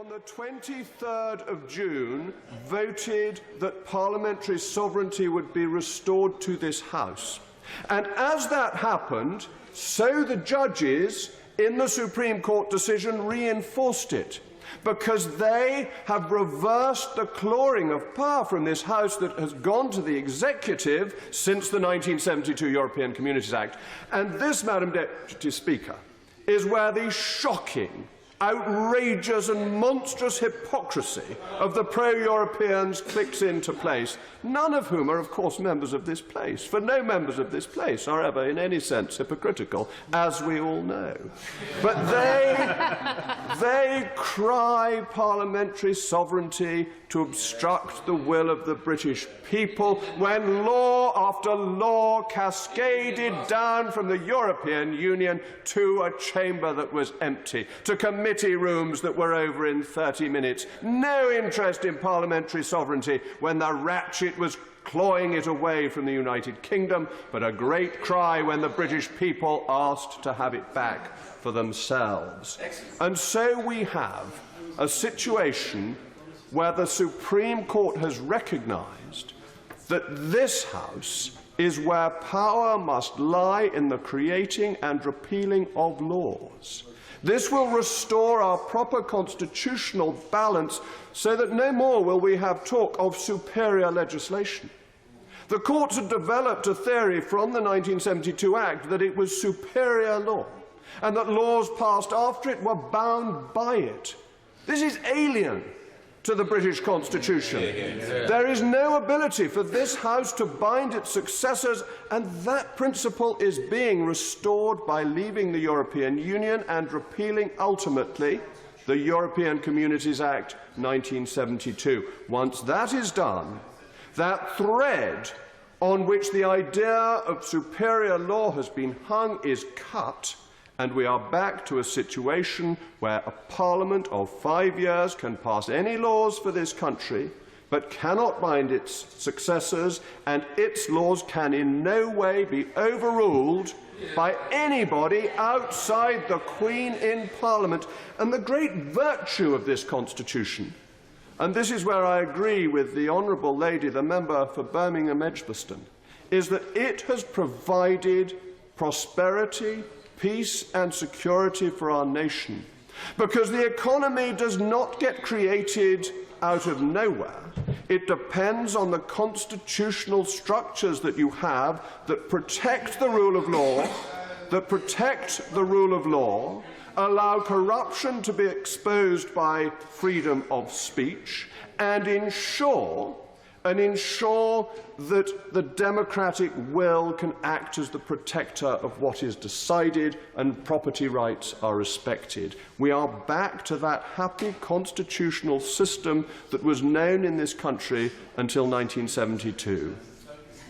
on the 23rd of June voted that parliamentary sovereignty would be restored to this House. And as that happened, so the judges in the Supreme Court decision reinforced it, because they have reversed the clawing of power from this House that has gone to the executive since the 1972 European Communities Act. And this, Madam Deputy Speaker, is where the shocking, outrageous and monstrous hypocrisy of the pro-Europeans clicks into place, none of whom are, of course, members of this place, for no members of this place are ever in any sense hypocritical, as we all know. But they cry parliamentary sovereignty to obstruct the will of the British people when law after law cascaded down from the European Union to a chamber that was empty, to committee rooms that were over in 30 minutes. No interest in parliamentary sovereignty when the ratchet was clawing it away from the United Kingdom, but a great cry when the British people asked to have it back for themselves. And so we have a situation where the Supreme Court has recognised that this House is where power must lie in the creating and repealing of laws. This will restore our proper constitutional balance so that no more will we have talk of superior legislation. The courts had developed a theory from the 1972 Act that it was superior law and that laws passed after it were bound by it. This is alien to the British Constitution. There is no ability for this House to bind its successors, and that principle is being restored by leaving the European Union and repealing, ultimately, the European Communities Act 1972. Once that is done, that thread on which the idea of superior law has been hung is cut, and we are back to a situation where a parliament of 5 years can pass any laws for this country, but cannot bind its successors, and its laws can in no way be overruled by anybody outside the Queen in Parliament. And the great virtue of this Constitution, and this is where I agree with the honourable lady, the member for Birmingham Edgbaston, is that it has provided prosperity, peace and security for our nation, because the economy does not get created out of nowhere. It depends on the constitutional structures that you have that protect the rule of law, allow corruption to be exposed by freedom of speech, and ensure that the democratic will can act as the protector of what is decided and property rights are respected. We are back to that happy constitutional system that was known in this country until 1972.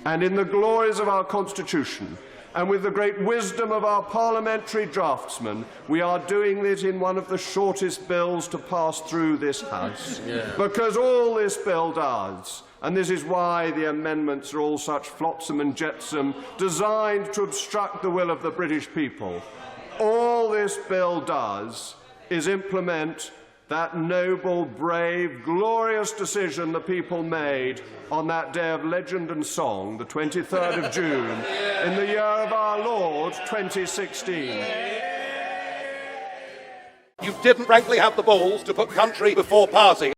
And in the glories of our Constitution, and with the great wisdom of our parliamentary draftsmen, we are doing it in one of the shortest bills to pass through this House. Because all this bill does, and this is why the amendments are all such flotsam and jetsam, designed to obstruct the will of the British people, all this bill does is implement that noble, brave, glorious decision the people made on that day of legend and song, the 23rd of June, in the year of our Lord, 2016. You didn't frankly have the balls to put country before party.